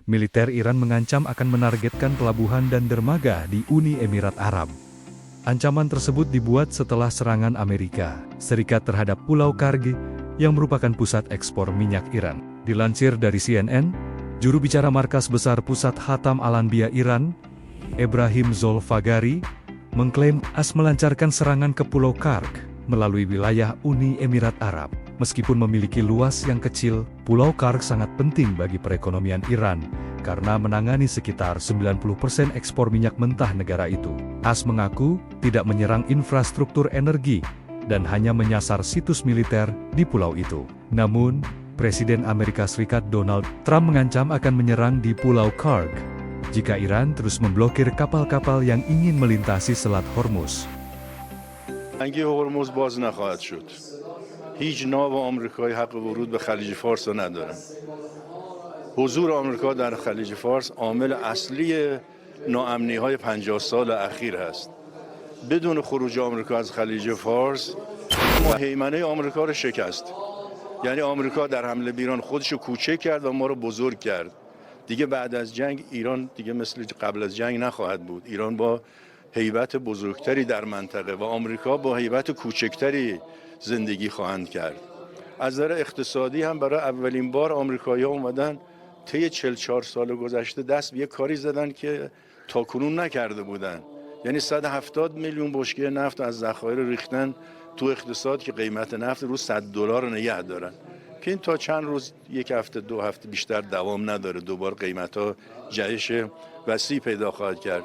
militer Iran mengancam akan menargetkan pelabuhan dan dermaga di Uni Emirat Arab. Ancaman tersebut dibuat setelah serangan Amerika Serikat terhadap Pulau Karg, yang merupakan pusat ekspor minyak Iran. Dilansir dari CNN, juru bicara Markas Besar Pusat Hatam Al-Anbiya Iran, Ebrahim Zolfagari, mengklaim AS melancarkan serangan ke Pulau Karg melalui wilayah Uni Emirat Arab. Meskipun memiliki luas yang kecil, Pulau Karg sangat penting bagi perekonomian Iran karena menangani sekitar 90% ekspor minyak mentah negara itu. AS mengaku tidak menyerang infrastruktur energi dan hanya menyasar situs militer di pulau itu. Namun, Presiden Amerika Serikat Donald Trump mengancam akan menyerang di Pulau Karg jika Iran terus memblokir kapal-kapal yang ingin melintasi Selat Hormuz. تنگه هرمز باز نخواهد شد. هیچ ناو آمریکایی حق ورود به خلیج فارس را ندارد. حضور آمریکا در خلیج فارس عامل اصلی ناامنی‌های 50 سال اخیر است. بدون خروج آمریکا از خلیج فارس ما هیمنه آمریکا را شکست. یعنی آمریکا در حمله به ایران خودش رو کوچک کرد و ما رو بزرگ کرد. دیگه بعد از جنگ ایران دیگه مثل قبل از جنگ نخواهد بود. ایران با هیبت بزرگتری در منطقه و آمریکا با هیبت کوچکتری زندگی خواهند کرد. از نظر اقتصادی هم برای اولین بار آمریکایی‌ها اومدن طی 44 سال گذشته دست به یک کاری زدن که تاکنون نکرده بودن. یعنی 170 میلیون بشکه نفت از ذخایر ریختن تو اقتصاد که قیمت نفت رو $100 نگه دارن. که این تا چند روز، یک هفته 2 هفته بیشتر دوام نداره. دوباره قیمت‌ها جهش وسیع پیدا خواهد کرد.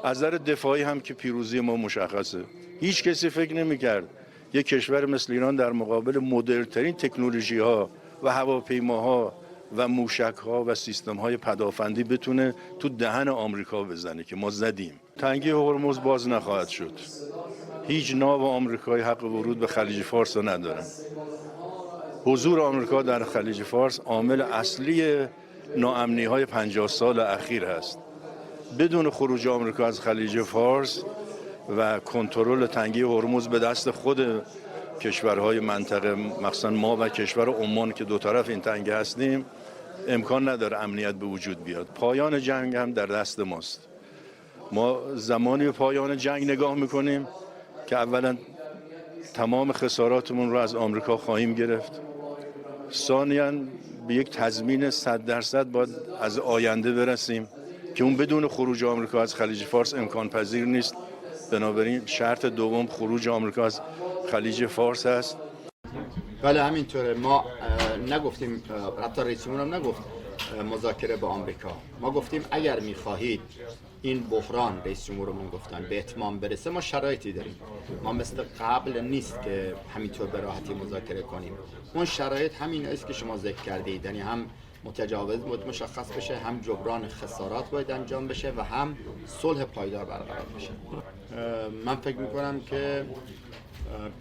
از نظر دفاعی هم که پیروزی ما مشخصه. هیچ کسی فکر نمی‌کرد یک کشور مثل ایران در مقابل مدرن‌ترین تکنولوژی‌ها و هواپیماها و موشک‌ها و سیستم‌های پدافندی بتونه تو دهن آمریکا بزنه که ما زدیم. تنگه هرمز باز نخواهد شد. هیچ ناو آمریکایی حق ورود به خلیج فارس را ندارد. حضور آمریکا در خلیج فارس عامل اصلی ناامنی‌های 50 سال اخیر است. بدون خروج آمریکا از خلیج فارس و کنترل تنگه هرمز به دست خود کشورهای منطقه، مخصوصا ما و کشور عمان که دو طرف این تنگه هستیم، امکان نداره امنیت به وجود بیاد. پایان جنگ هم در دست ماست. ما زمانی به پایان جنگ نگاه میکنیم که اولا تمام خساراتمون رو از آمریکا خواهیم گرفت. ثانیاً به یک تضمین 100% باید از آینده برسیم که اون بدون خروج آمریکا از خلیج فارس امکان پذیر نیست. بنابراین شرط دوم خروج آمریکا از خلیج فارس است. بله همینطوره. ما نگفتیم، حتی رئیس جمهور هم نگفت مذاکره با آمریکا. ما گفتیم اگر میخواهید این بحران، رئیس جمهورمون گفتن، به اتمام برسه، ما شرایطی داریم. ما مثل قبل نیست که همینطور به راحتی مذاکره کنیم. اون شرایط همین است که شما ذکر کردید، یعنی هم متجاوز مشخص بشه، هم جبران خسارات باید انجام بشه و هم صلح پایدار برقرار بشه. من فکر میکنم که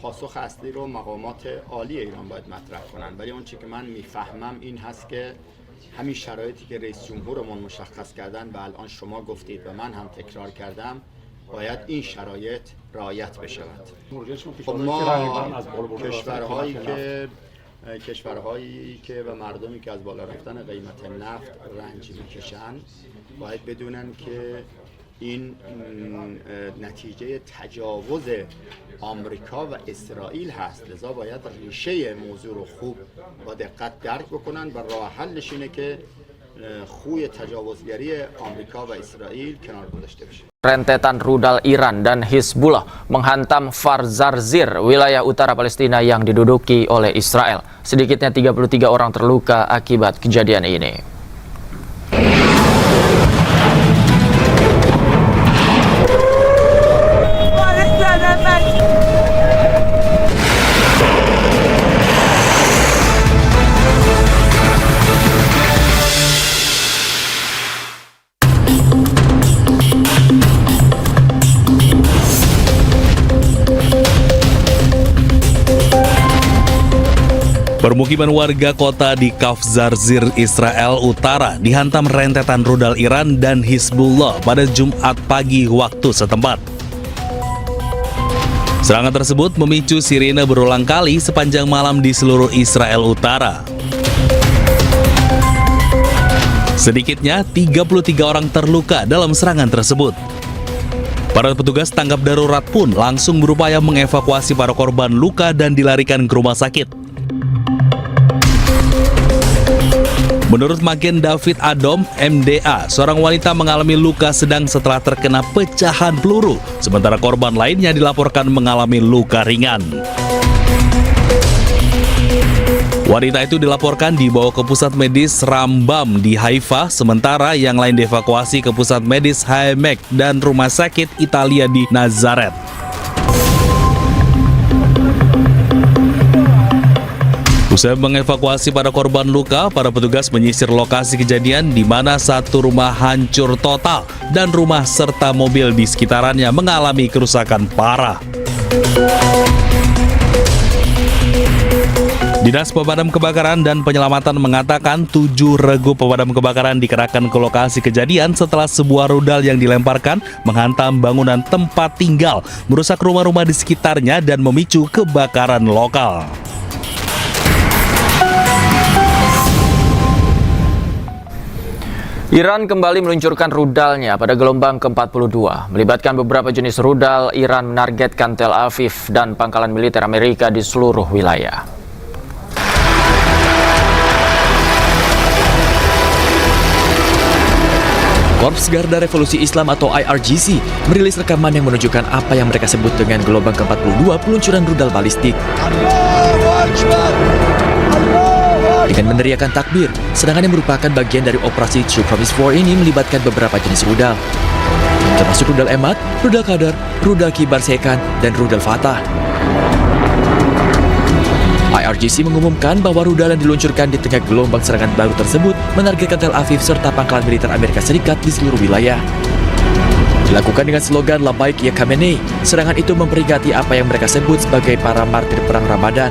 پاسخ اصلی رو مقامات عالی ایران باید مطرح کنن، ولی اون چیزی که من میفهمم این هست که همین شرایطی که رئیس جمهورمون مشخص کردن و الان شما گفتید و من هم تکرار کردم، باید این شرایط رعایت بشود. خب ما کشورهایی که و مردمی که از بالا رفتن قیمت نفت رنج میکشن باید بدونن که این نتیجه تجاوز آمریکا و اسرائیل هست. لذا باید ریشه موضوع رو خوب با دقت درک بکنن و راه حلش اینه که خوی تجاوزگری آمریکا و اسرائیل کنار گذاشته بشه. Rentetan rudal Iran dan Hizbullah menghantam Kfar Zarzir, wilayah utara Palestina yang diduduki oleh Israel. Sedikitnya 33 orang terluka akibat kejadian ini. Permukiman warga kota di Kfar Zarzir, Israel Utara dihantam rentetan rudal Iran dan Hizbullah pada Jumat pagi waktu setempat. Serangan tersebut memicu sirine berulang kali sepanjang malam di seluruh Israel Utara. Sedikitnya 33 orang terluka dalam serangan tersebut. Para petugas tanggap darurat pun langsung berupaya mengevakuasi para korban luka dan dilarikan ke rumah sakit. Menurut Magen David Adom, MDA, seorang wanita mengalami luka sedang setelah terkena pecahan peluru, sementara korban lainnya dilaporkan mengalami luka ringan. Wanita itu dilaporkan dibawa ke pusat medis Rambam di Haifa, sementara yang lain dievakuasi ke pusat medis Haimek dan rumah sakit Italia di Nazaret. Usai mengevakuasi para korban luka, para petugas menyisir lokasi kejadian di mana satu rumah hancur total dan rumah serta mobil di sekitarannya mengalami kerusakan parah. Dinas Pemadam Kebakaran dan Penyelamatan mengatakan 7 regu pemadam kebakaran dikerahkan ke lokasi kejadian setelah sebuah rudal yang dilemparkan menghantam bangunan tempat tinggal, merusak rumah-rumah di sekitarnya dan memicu kebakaran lokal. Iran kembali meluncurkan rudalnya pada gelombang ke-42. Melibatkan beberapa jenis rudal, Iran menargetkan Tel Aviv dan pangkalan militer Amerika di seluruh wilayah. Korps Garda Revolusi Islam atau IRGC merilis rekaman yang menunjukkan apa yang mereka sebut dengan gelombang ke-42 peluncuran rudal balistik. Dengan meneriakan takbir, serangan yang merupakan bagian dari operasi True Promise 4 ini melibatkan beberapa jenis rudal, termasuk rudal Emad, rudal Qadar, rudal Kibar Sekan, dan rudal Fatah. IRGC mengumumkan bahwa rudal yang diluncurkan di tengah gelombang serangan baru tersebut menargetkan Tel Aviv serta pangkalan militer Amerika Serikat di seluruh wilayah. Dilakukan dengan slogan Labaik Ya Khamenei, serangan itu memperingati apa yang mereka sebut sebagai para martir perang Ramadan.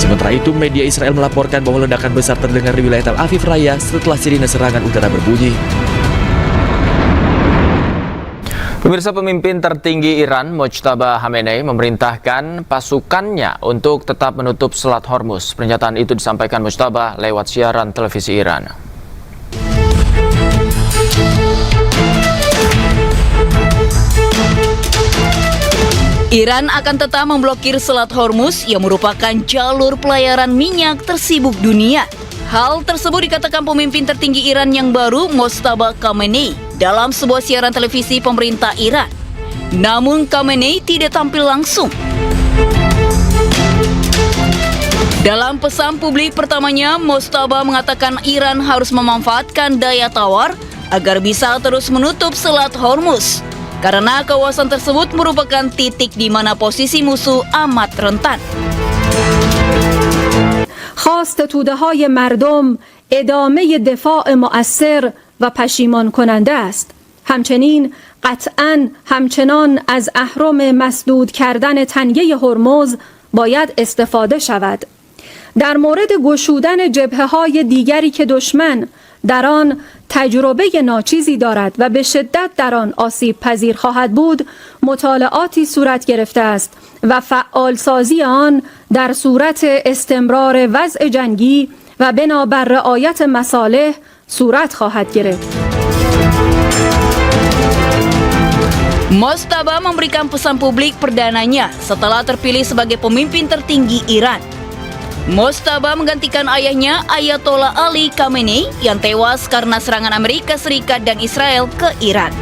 Sementara itu, media Israel melaporkan bahwa ledakan besar terdengar di wilayah Tel Aviv Raya setelah sirine serangan udara berbunyi. Pemirsa, pemimpin tertinggi Iran, Mojtaba Khamenei, memerintahkan pasukannya untuk tetap menutup Selat Hormuz. Pernyataan itu disampaikan Mojtaba lewat siaran televisi Iran. Iran akan tetap memblokir Selat Hormuz yang merupakan jalur pelayaran minyak tersibuk dunia. Hal tersebut dikatakan pemimpin tertinggi Iran yang baru, Mojtaba Khamenei, dalam sebuah siaran televisi pemerintah Iran. Namun Khamenei tidak tampil langsung. Dalam pesan publik pertamanya, Mojtaba mengatakan Iran harus memanfaatkan daya tawar agar bisa terus menutup Selat Hormuz, karena kawasan tersebut merupakan titik di mana posisi musuh amat rentan. خواست توده‌های مردم ادامه دفاع مؤثر و پشیمان کننده است. همچنین قطعاً همچنان از اهرم مسدود کردن تنگه هرمز باید استفاده شود. در مورد گشودن جبهه‌های دیگری که دشمن در آن تجربه ناچیزی دارد و به شدت در آن آسیب پذیر خواهد بود، مطالعاتی صورت گرفته است و فعالسازی آن در صورت استمرار وضع جنگی و بنابر رعایت مصالح صورت خواهد گرفت. Mojtaba memberikan pesan publik perdananya setelah terpilih sebagai pemimpin tertinggi Iran. Mojtaba menggantikan ayahnya Ayatollah Ali Khamenei yang tewas karena serangan Amerika Serikat dan Israel ke Iran.